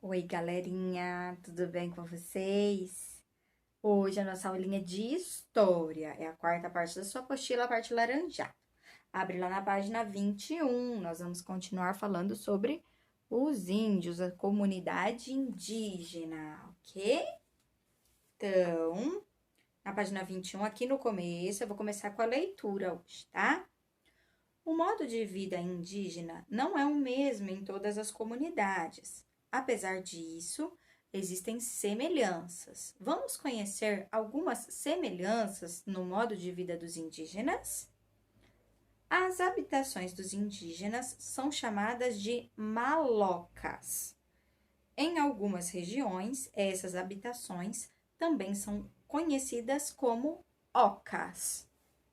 Oi, galerinha, tudo bem com vocês? Hoje a nossa aulinha de história é a quarta parte da sua apostila, a parte laranjada. Abre lá na página 21, nós vamos continuar falando sobre os índios, a comunidade indígena, ok? Então, na página 21, aqui no começo, eu vou começar com a leitura hoje, tá? O modo de vida indígena não é o mesmo em todas as comunidades. Apesar disso, existem semelhanças. Vamos conhecer algumas semelhanças no modo de vida dos indígenas? As habitações dos indígenas são chamadas de malocas. Em algumas regiões, essas habitações também são conhecidas como ocas,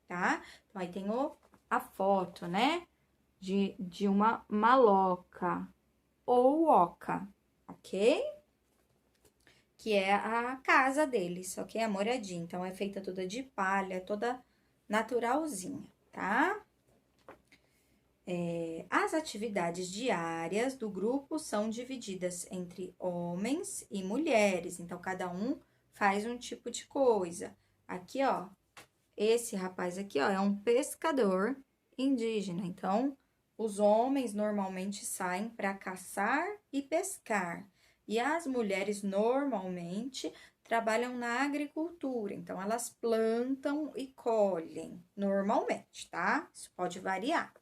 tá? Então, aí tem a foto, né? De uma maloca ou oca, ok? Que é a casa deles, ok? A moradia. Então, é feita toda de palha, toda naturalzinha, tá? As atividades diárias do grupo são divididas entre homens e mulheres. Então, cada um faz um tipo de coisa. Aqui, ó, esse rapaz aqui, ó, é um pescador indígena. Então, os homens normalmente saem para caçar e pescar. E as mulheres normalmente trabalham na agricultura. Então, elas plantam e colhem normalmente, tá? Isso pode variar.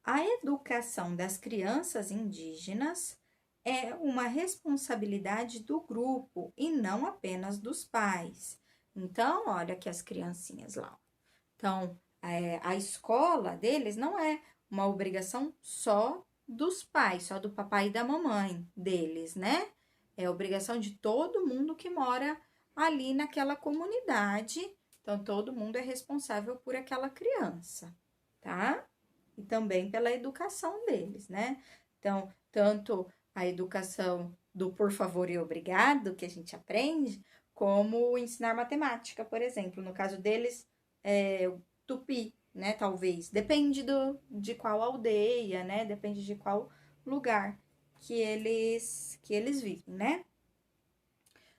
A educação das crianças indígenas é uma responsabilidade do grupo e não apenas dos pais. Então, olha aqui as criancinhas lá. Então, a escola deles não é uma obrigação só dos pais, só do papai e da mamãe deles, né? É obrigação de todo mundo que mora ali naquela comunidade. Então, todo mundo é responsável por aquela criança, tá? E também pela educação deles, né? Então, tanto a educação do por favor e obrigado, que a gente aprende, como ensinar matemática, por exemplo. No caso deles, o tupi, né? Talvez. Depende de qual aldeia, né? Depende de qual lugar que eles vivem, né?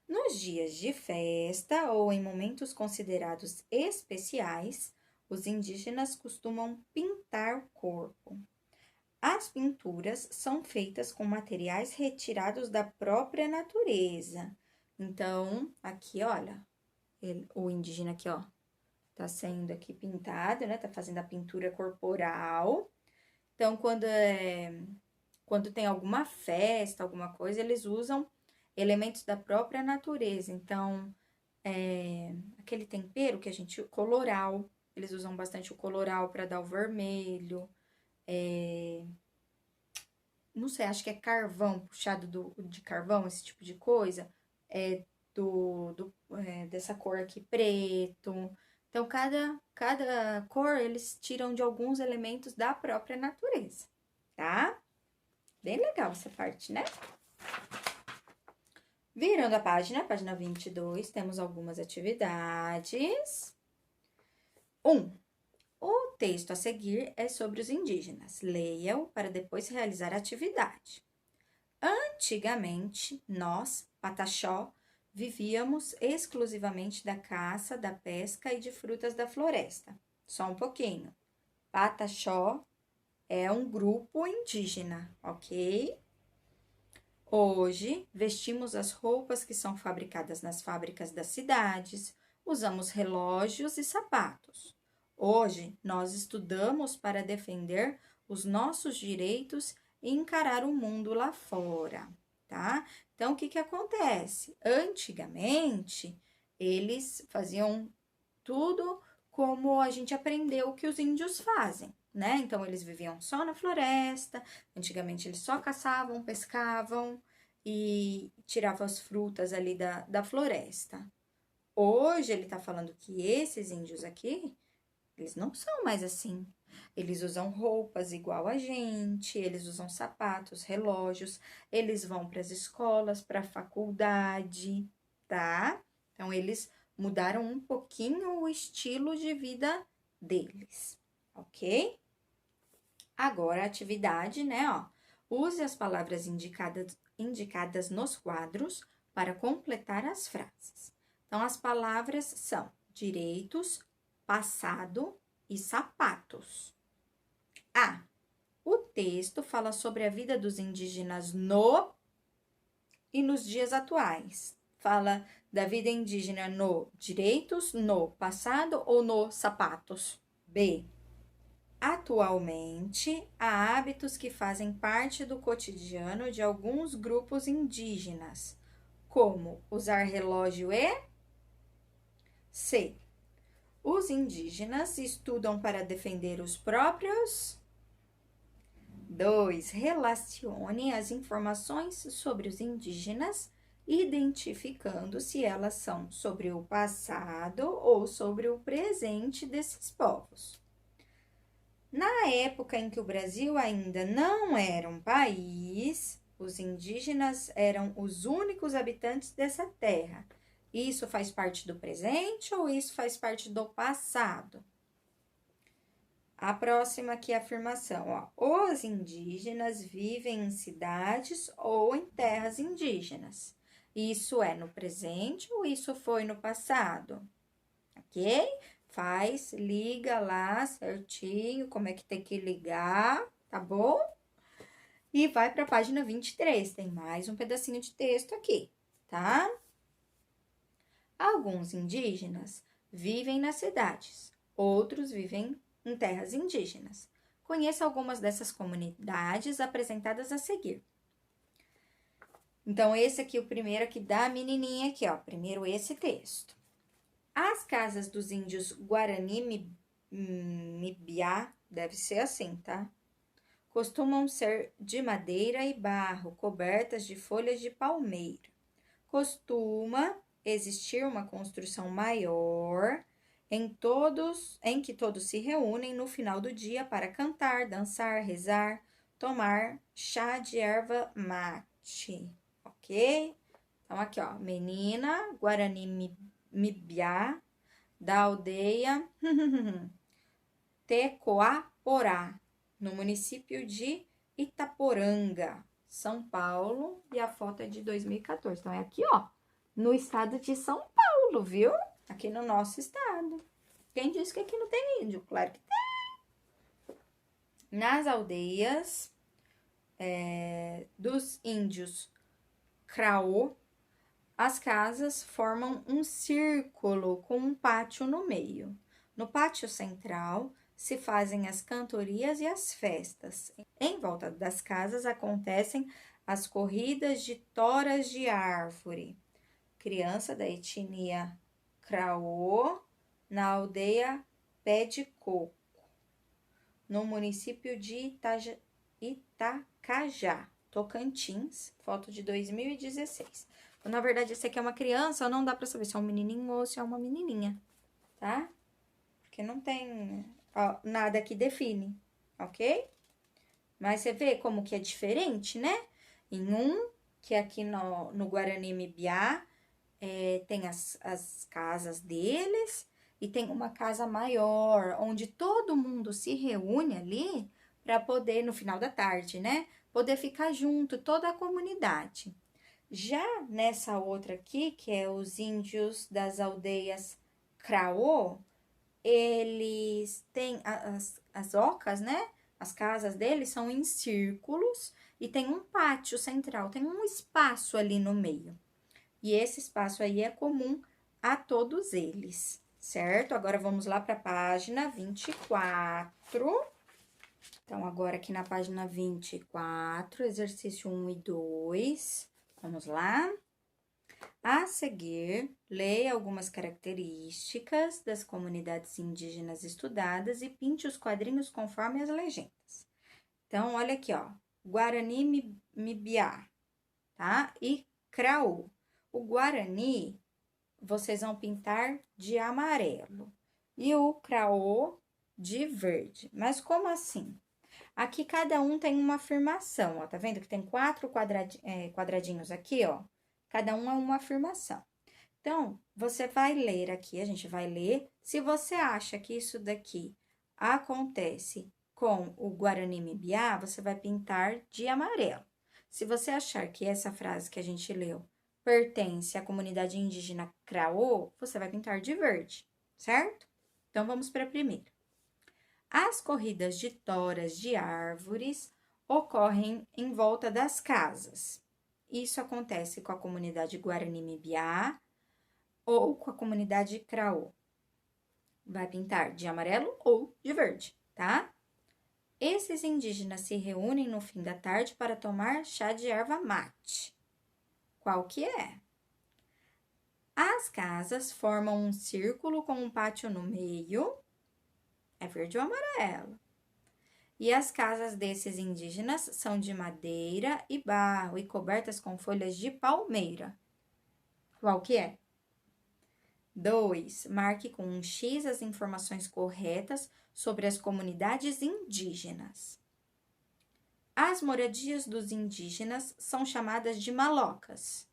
Nos dias de festa ou em momentos considerados especiais, os indígenas costumam pintar o corpo. As pinturas são feitas com materiais retirados da própria natureza. Então, aqui, olha, o indígena aqui, ó, tá sendo aqui pintado, né? Tá fazendo a pintura corporal. Então, quando tem alguma festa, alguma coisa, eles usam elementos da própria natureza. Então, aquele tempero que a gente, o coloral, eles usam bastante o coloral para dar o vermelho. Não sei, acho que é carvão, puxado de carvão, esse tipo de coisa. É dessa cor aqui, preto. Então, cada cor eles tiram de alguns elementos da própria natureza, tá? Bem legal essa parte, né? Virando a página 22, temos algumas atividades. 1. O texto a seguir é sobre os indígenas. Leia-o para depois realizar a atividade. Antigamente, nós, Pataxó, vivíamos exclusivamente da caça, da pesca e de frutas da floresta. Só um pouquinho. Pataxó é um grupo indígena, ok? Hoje, vestimos as roupas que são fabricadas nas fábricas das cidades, usamos relógios e sapatos. Hoje, nós estudamos para defender os nossos direitos e encarar o mundo lá fora, tá? Então, o que que acontece? Antigamente, eles faziam tudo como a gente aprendeu que os índios fazem, né? Então, eles viviam só na floresta, antigamente eles só caçavam, pescavam e tiravam as frutas ali da floresta. Hoje, ele tá falando que esses índios aqui, eles não são mais assim. Eles usam roupas igual a gente, eles usam sapatos, relógios, eles vão para as escolas, para a faculdade, tá? Então, eles mudaram um pouquinho o estilo de vida deles, ok? Agora, a atividade, né, ó. Use as palavras indicadas nos quadros para completar as frases. Então, as palavras são direitos, passado e sapatos. A. O texto fala sobre a vida dos indígenas no e nos dias atuais. Fala da vida indígena no direitos, no passado ou no sapatos. B. Atualmente, há hábitos que fazem parte do cotidiano de alguns grupos indígenas, como usar relógio e... C. Os indígenas estudam para defender os próprios... 2. Relacione as informações sobre os indígenas, identificando se elas são sobre o passado ou sobre o presente desses povos. Na época em que o Brasil ainda não era um país, os indígenas eram os únicos habitantes dessa terra. Isso faz parte do presente ou isso faz parte do passado? A próxima aqui é a afirmação, ó. Os indígenas vivem em cidades ou em terras indígenas. Isso é no presente ou isso foi no passado? Ok? Liga lá certinho, como é que tem que ligar, tá bom? E vai para a página 23, tem mais um pedacinho de texto aqui, tá? Alguns indígenas vivem nas cidades, outros vivem em terras indígenas. Conheça algumas dessas comunidades apresentadas a seguir. Então, esse aqui, o primeiro aqui da menininha aqui, ó. Primeiro esse texto. As casas dos índios Guarani-Mibiá, deve ser assim, tá? Costumam ser de madeira e barro, cobertas de folhas de palmeira. Costuma existir uma construção maior em que todos se reúnem no final do dia para cantar, dançar, rezar, tomar chá de erva mate, ok? Então, aqui, ó, menina Guarani-Mibiá, da aldeia Tecoaporá, no município de Itaporanga, São Paulo, e a foto é de 2014. Então, é aqui, ó, no estado de São Paulo, viu? Aqui no nosso estado. Quem disse que aqui não tem índio? Claro que tem. Nas aldeias dos índios Craô, as casas formam um círculo com um pátio no meio. No pátio central se fazem as cantorias e as festas. Em volta das casas acontecem as corridas de toras de árvore. Criança da etnia Craô, na aldeia Pé de Coco, no município de Itacajá, Tocantins, foto de 2016. Então, na verdade, esse aqui é uma criança, não dá pra saber se é um menininho ou se é uma menininha, tá? Porque não tem nada que define, ok? Mas você vê como que é diferente, né? Em um, que é aqui no Guarani-Mibiá, tem as casas deles e tem uma casa maior, onde todo mundo se reúne ali para poder, no final da tarde, né? Poder ficar junto, toda a comunidade. Já nessa outra aqui, que é os índios das aldeias Craô, eles têm as ocas, né? As casas deles são em círculos e tem um pátio central, tem um espaço ali no meio. E esse espaço aí é comum a todos eles, certo? Agora vamos lá para a página 24. Então, agora aqui na página 24, exercício 1 e 2. Vamos lá. A seguir, leia algumas características das comunidades indígenas estudadas e pinte os quadrinhos conforme as legendas. Então, olha aqui, ó. Guarani-Mibiá, tá? E Craô. O Guarani, vocês vão pintar de amarelo. E o Craô de verde. Mas como assim? Aqui cada um tem uma afirmação, ó. Tá vendo que tem 4 quadradinhos aqui, ó? Cada um é uma afirmação. Então, você vai ler aqui, a gente vai ler. Se você acha que isso daqui acontece com o Guarani Mibiá, você vai pintar de amarelo. Se você achar que essa frase que a gente leu pertence à comunidade indígena Craô, você vai pintar de verde, certo? Então, vamos para a primeira. As corridas de toras de árvores ocorrem em volta das casas. Isso acontece com a comunidade Guarani Mibiá ou com a comunidade Craô. Vai pintar de amarelo ou de verde, tá? Esses indígenas se reúnem no fim da tarde para tomar chá de erva mate. Qual que é? As casas formam um círculo com um pátio no meio. É verde ou amarelo? E as casas desses indígenas são de madeira e barro e cobertas com folhas de palmeira. Qual que é? 2. Marque com um X as informações corretas sobre as comunidades indígenas. As moradias dos indígenas são chamadas de malocas.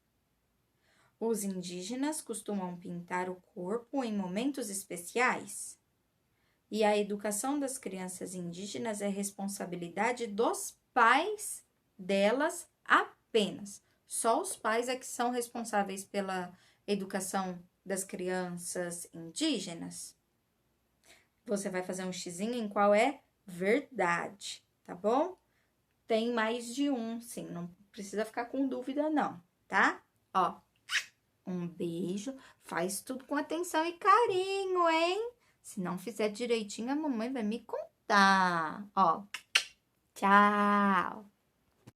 Os indígenas costumam pintar o corpo em momentos especiais. E a educação das crianças indígenas é responsabilidade dos pais delas apenas. Só os pais é que são responsáveis pela educação das crianças indígenas. Você vai fazer um xizinho em qual é verdade, tá bom? Tem mais de um, sim, não precisa ficar com dúvida não, tá? Ó, um beijo, faz tudo com atenção e carinho, hein? Se não fizer direitinho, a mamãe vai me contar. Ó, tchau!